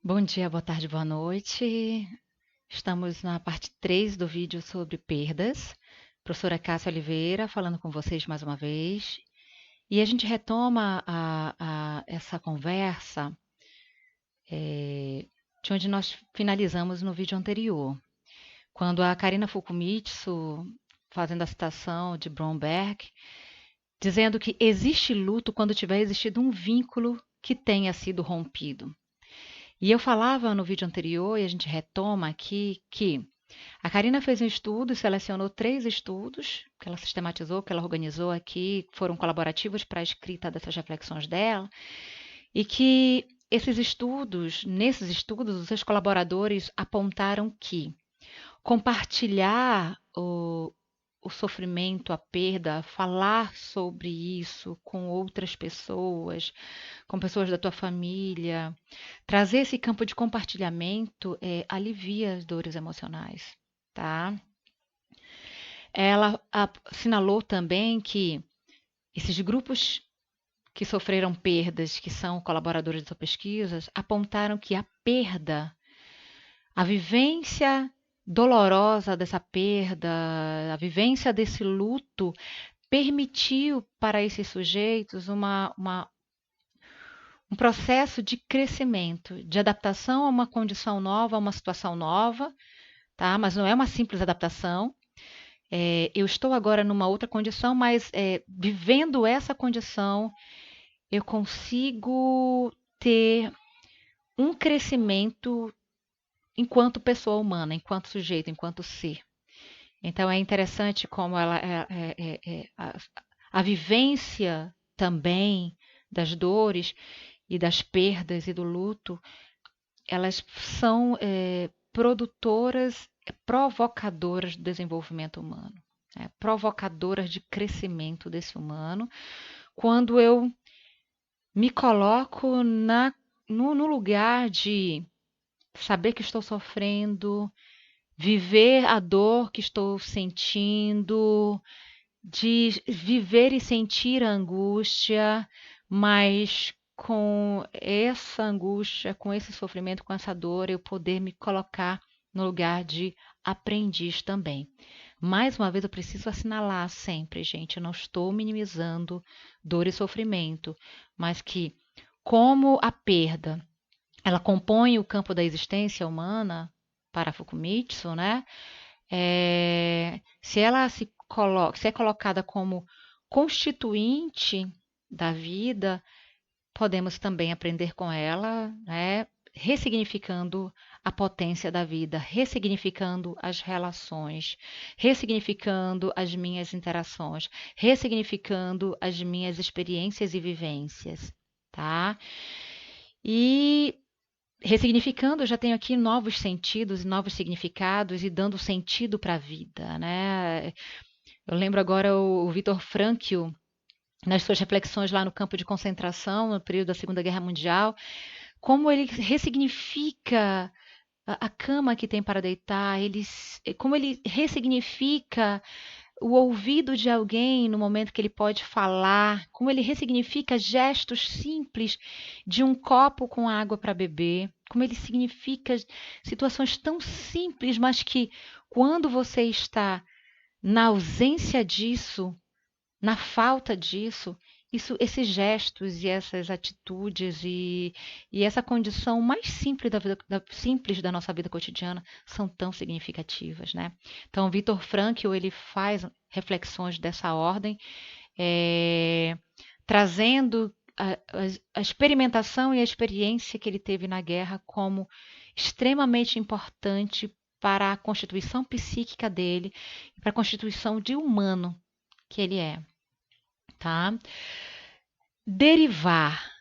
Bom dia, boa tarde, boa noite. Estamos na parte 3 do vídeo sobre perdas. Professora Cássia Oliveira falando com vocês mais uma vez. E a gente retoma essa conversa de onde nós finalizamos no vídeo anterior. Quando a Karina Fukumitsu, fazendo a citação de Bromberg, dizendo que existe luto quando tiver existido um vínculo que tenha sido rompido. E eu falava no vídeo anterior, e a gente retoma aqui, que a Karina fez um estudo e selecionou 3 estudos que ela sistematizou, que ela organizou aqui, foram colaborativos para a escrita dessas reflexões dela, e que nesses estudos, os seus colaboradores apontaram que compartilhar o sofrimento, a perda, falar sobre isso com outras pessoas, com pessoas da tua família, trazer esse campo de compartilhamento alivia as dores emocionais, tá? Ela assinalou também que esses grupos que sofreram perdas, que são colaboradores de suas pesquisas, apontaram que a perda, a vivência dolorosa dessa perda, a vivência desse luto, permitiu para esses sujeitos um processo de crescimento, de adaptação a uma condição nova, a uma situação nova, tá? Mas não é uma simples adaptação. Eu estou agora numa outra condição, mas vivendo essa condição, eu consigo ter um crescimento enquanto pessoa humana, enquanto sujeito, enquanto ser. Então é interessante como a vivência também das dores e das perdas e do luto, elas são produtoras, provocadoras do desenvolvimento humano, provocadoras de crescimento desse humano, quando eu me coloco no lugar de saber que estou sofrendo, viver a dor que estou sentindo, de viver e sentir a angústia, mas com essa angústia, com esse sofrimento, com essa dor, eu poder me colocar no lugar de aprendiz também. Mais uma vez, eu preciso assinalar sempre, gente, eu não estou minimizando dor e sofrimento, mas que, como a perda, ela compõe o campo da existência humana, para Fukumitsu, né? Se é colocada como constituinte da vida, podemos também aprender com ela, né? Ressignificando a potência da vida, ressignificando as relações, ressignificando as minhas interações, ressignificando as minhas experiências e vivências, tá? E ressignificando, eu já tenho aqui novos sentidos e novos significados e dando sentido para a vida, né? Eu lembro agora o Viktor Frankl, nas suas reflexões lá no campo de concentração, no período da Segunda Guerra Mundial, como ele ressignifica a cama que tem para deitar, como ele ressignifica o ouvido de alguém no momento que ele pode falar, como ele ressignifica gestos simples de um copo com água para beber, como ele significa situações tão simples, mas que quando você está na ausência disso, na falta disso, esses gestos e essas atitudes e essa condição mais simples simples da nossa vida cotidiana são tão significativas, né? Então, Viktor Frankl, ele faz reflexões dessa ordem, é, trazendo a experimentação e a experiência que ele teve na guerra como extremamente importante para a constituição psíquica dele e para a constituição de humano que ele é, tá? Derivar.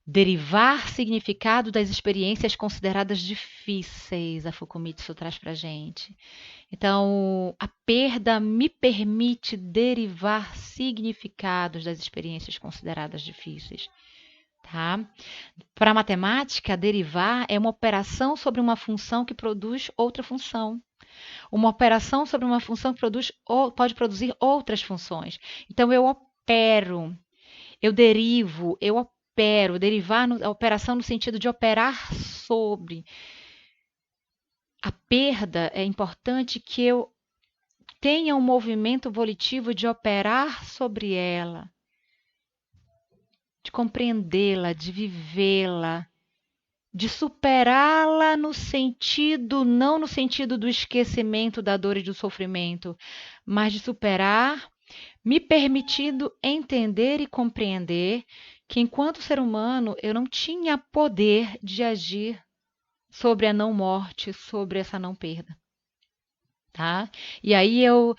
Derivar significado das experiências consideradas difíceis, a Fukumitsu traz para gente. Então, a perda me permite derivar significados das experiências consideradas difíceis. Tá? Para a matemática, derivar é uma operação sobre uma função que produz outra função. Uma operação sobre uma função que pode produzir outras funções. Então, eu opero, eu derivo, eu opero, derivar a operação no sentido de operar sobre. A perda, é importante que eu tenha um movimento volitivo de operar sobre ela, de compreendê-la, de vivê-la, de superá-la no sentido, não no sentido do esquecimento da dor e do sofrimento, mas de superar, me permitindo entender e compreender que enquanto ser humano eu não tinha poder de agir sobre a não morte, sobre essa não perda. Tá? E aí eu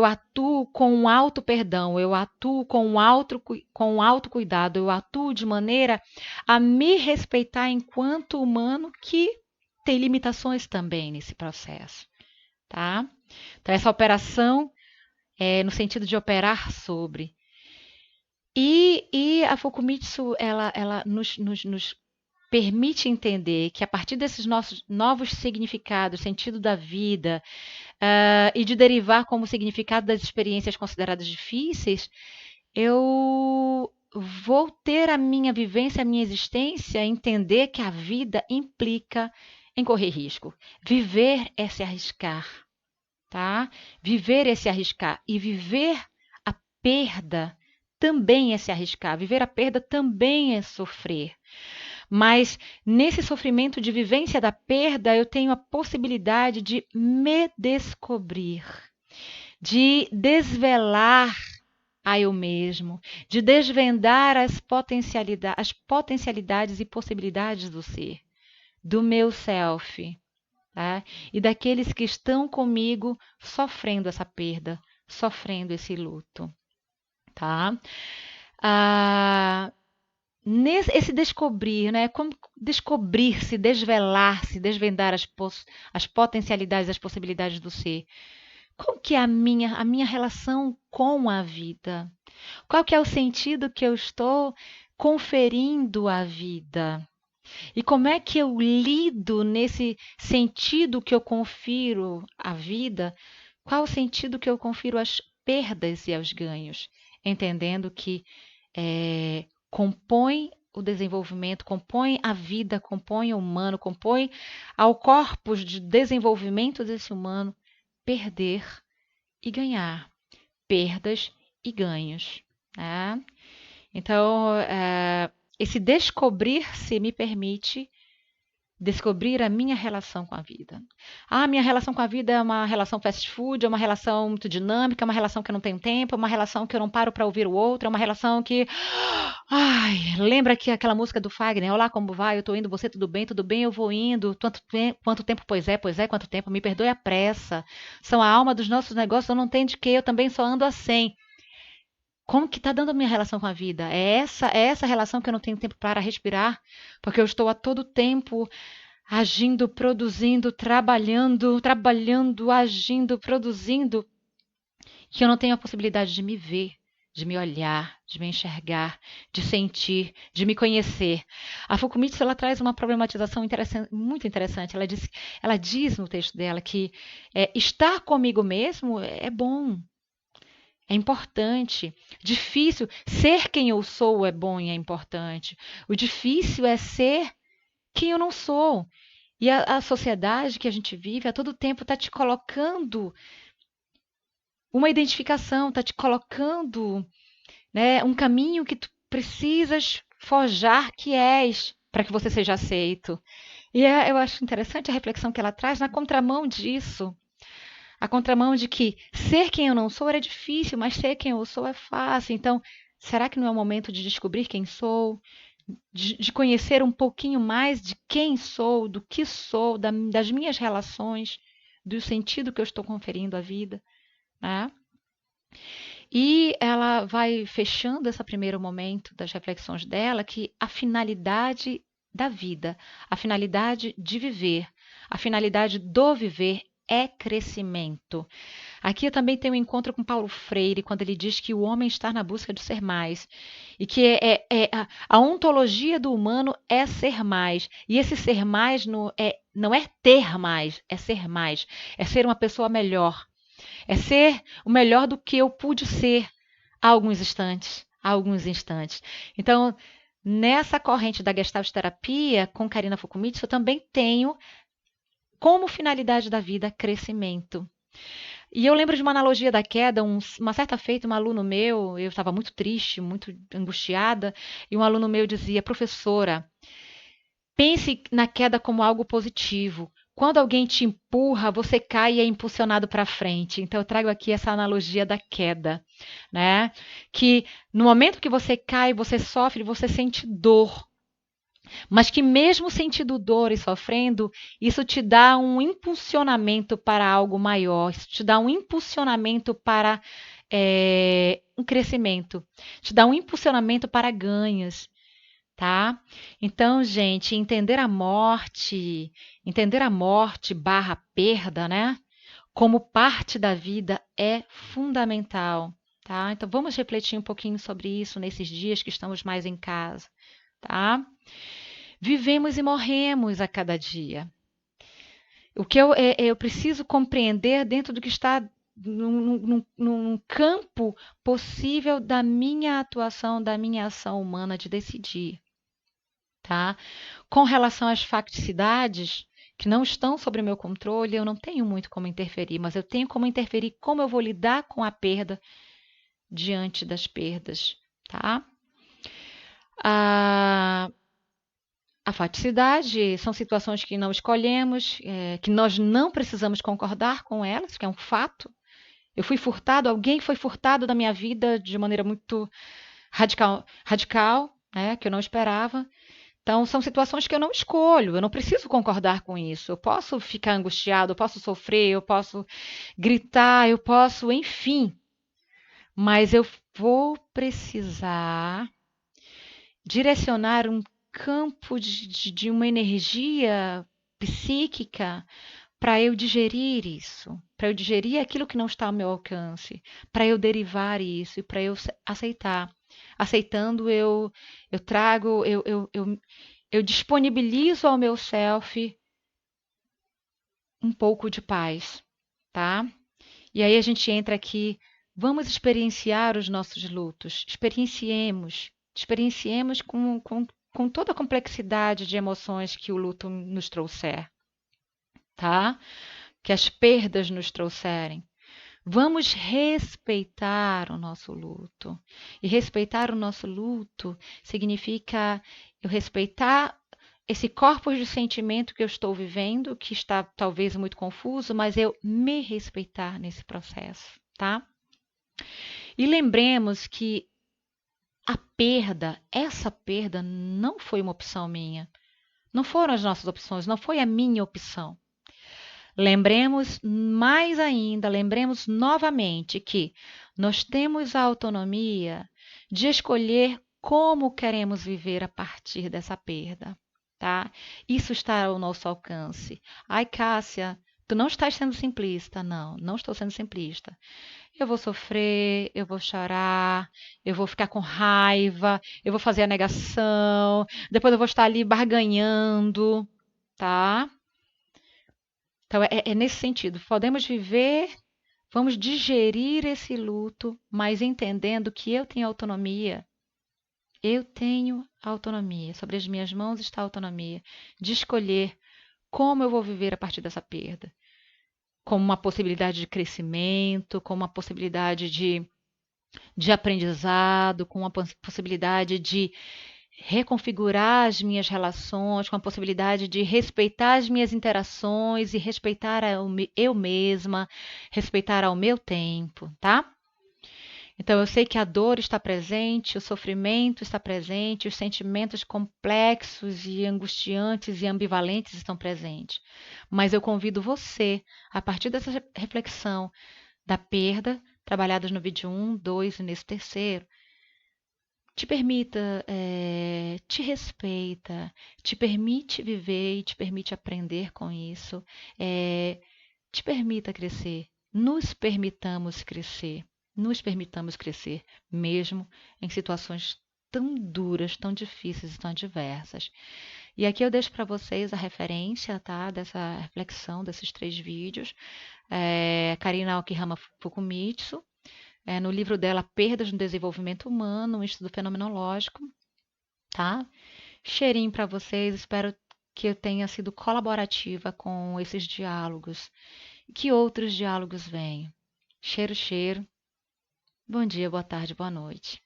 atuo com um auto perdão, eu atuo com um autocuidado, eu atuo de maneira a me respeitar enquanto humano que tem limitações também nesse processo, tá? Então essa operação é no sentido de operar sobre. E a Fukumitsu, ela nos permite entender que a partir desses nossos novos significados, sentido da vida, e de derivar como significado das experiências consideradas difíceis, eu vou ter a minha vivência, a minha existência, entender que a vida implica em correr risco. Viver é se arriscar, tá? Viver é se arriscar. E viver a perda também é se arriscar. Viver a perda também é sofrer. Mas nesse sofrimento de vivência da perda, eu tenho a possibilidade de me descobrir, de desvelar a eu mesmo, de desvendar as potencialidades e possibilidades do ser, do meu self, tá? E daqueles que estão comigo sofrendo essa perda, sofrendo esse luto, tá? Ah, esse descobrir, né? Como descobrir-se, desvelar-se, desvendar as potencialidades, as possibilidades do ser. Qual que é a minha relação com a vida? Qual que é o sentido que eu estou conferindo à vida? E como é que eu lido nesse sentido que eu confiro à vida? Qual o sentido que eu confiro às perdas e aos ganhos? Entendendo que compõe o desenvolvimento, compõe a vida, compõe o humano, compõe ao corpus de desenvolvimento desse humano perder e ganhar, perdas e ganhos, né? Então, esse descobrir-se me permite descobrir a minha relação com a vida. Ah, minha relação com a vida é uma relação fast food, é uma relação muito dinâmica, é uma relação que eu não tenho tempo, é uma relação que eu não paro para ouvir o outro, é uma relação que... Ai, lembra que aquela música do Fagner, olá, como vai? Eu tô indo, você tudo bem, eu vou indo. Quanto tempo, pois é, quanto tempo, me perdoe a pressa. São a alma dos nossos negócios, eu não tenho de que, eu também só ando a 100. Como que está dando a minha relação com a vida? É essa relação que eu não tenho tempo para respirar, porque eu estou a todo tempo agindo, produzindo, trabalhando, agindo, produzindo, que eu não tenho a possibilidade de me ver, de me olhar, de me enxergar, de sentir, de me conhecer. A Fukumitsu, ela traz uma problematização muito interessante. Ela diz no texto dela que estar comigo mesmo é bom. É importante. Difícil. Ser quem eu sou é bom e é importante. O difícil é ser quem eu não sou. E a sociedade que a gente vive a todo tempo está te colocando uma identificação, está te colocando, né, um caminho que tu precisas forjar que és para que você seja aceito. E eu acho interessante a reflexão que ela traz na contramão disso. A contramão de que ser quem eu não sou era difícil, mas ser quem eu sou é fácil. Então, será que não é o momento de descobrir quem sou? De conhecer um pouquinho mais de quem sou, do que sou, das minhas relações, do sentido que eu estou conferindo à vida, né? E ela vai fechando esse primeiro momento das reflexões dela, que a finalidade da vida, a finalidade de viver, a finalidade do viver é crescimento. Aqui eu também tenho um encontro com Paulo Freire, quando ele diz que o homem está na busca de ser mais. E que a ontologia do humano é ser mais. E esse ser mais não é ter mais, é ser mais. É ser uma pessoa melhor. É ser o melhor do que eu pude ser há alguns instantes. Há alguns instantes. Então, nessa corrente da Gestalt terapia, com Karina Fukumitsu, eu também tenho como finalidade da vida crescimento. E eu lembro de uma analogia da queda, uma certa feita, um aluno meu, eu estava muito triste, muito angustiada, e um aluno meu dizia, professora, pense na queda como algo positivo. Quando alguém te empurra, você cai e é impulsionado para frente. Então, eu trago aqui essa analogia da queda, né? Que no momento que você cai, você sofre, você sente dor. Mas que mesmo sentindo dor e sofrendo, isso te dá um impulsionamento para algo maior, isso te dá um impulsionamento para um crescimento, te dá um impulsionamento para ganhos, tá? Então, gente, entender a morte barra perda, né? Como parte da vida é fundamental, tá? Então, vamos refletir um pouquinho sobre isso nesses dias que estamos mais em casa, tá? Vivemos e morremos a cada dia. O que eu preciso compreender dentro do que está num campo possível da minha atuação, da minha ação humana de decidir, tá? Com relação às facticidades que não estão sob o meu controle, eu não tenho muito como interferir, mas eu tenho como interferir como eu vou lidar com a perda diante das perdas, tá? A, a faticidade são situações que não escolhemos, que nós não precisamos concordar com elas, que é um fato. Eu fui furtado, alguém foi furtado da minha vida de maneira muito radical, né, que eu não esperava. Então, são situações que eu não escolho, eu não preciso concordar com isso. Eu posso ficar angustiado, eu posso sofrer, eu posso gritar, eu posso, enfim. Mas eu vou precisar direcionar um campo de uma energia psíquica para eu digerir isso, para eu digerir aquilo que não está ao meu alcance, para eu derivar isso e para eu aceitar. Aceitando, eu trago, eu disponibilizo ao meu self um pouco de paz, tá? E aí a gente entra aqui, vamos experienciar os nossos lutos, experienciemos com toda a complexidade de emoções que o luto nos trouxer, tá? Que as perdas nos trouxerem. Vamos respeitar o nosso luto. E respeitar o nosso luto significa eu respeitar esse corpo de sentimento que eu estou vivendo, que está talvez muito confuso, mas eu me respeitar nesse processo, tá? E lembremos que a perda, essa perda não foi uma opção minha. Não foram as nossas opções, não foi a minha opção. Lembremos mais ainda, lembremos novamente que nós temos a autonomia de escolher como queremos viver a partir dessa perda, tá? Isso está ao nosso alcance. Ai, Cássia, tu não estás sendo simplista. Não, não estou sendo simplista. Eu vou sofrer, eu vou chorar, eu vou ficar com raiva, eu vou fazer a negação, depois eu vou estar ali barganhando, tá? Então, é nesse sentido. Podemos viver, vamos digerir esse luto, mas entendendo que eu tenho autonomia. Eu tenho autonomia. Sobre as minhas mãos está a autonomia de escolher como eu vou viver a partir dessa perda. Como uma possibilidade de crescimento, como uma possibilidade de aprendizado, com uma possibilidade de reconfigurar as minhas relações, com a possibilidade de respeitar as minhas interações e respeitar eu mesma, respeitar ao meu tempo, tá? Então eu sei que a dor está presente, o sofrimento está presente, os sentimentos complexos e angustiantes e ambivalentes estão presentes. Mas eu convido você, a partir dessa reflexão da perda, trabalhadas no vídeo 1, 2 e nesse terceiro, te permita, te respeita, te permite viver e te permite aprender com isso, te permita crescer, nos permitamos crescer, mesmo em situações tão duras, tão difíceis e tão adversas. E aqui eu deixo para vocês a referência, tá, dessa reflexão, desses 3 vídeos, Karina Okihama Fukumitsu, no livro dela Perdas no Desenvolvimento Humano, um estudo fenomenológico. tá? Cheirinho para vocês, espero que eu tenha sido colaborativa com esses diálogos e que outros diálogos venham. Cheiro, cheiro. Bom dia, boa tarde, boa noite.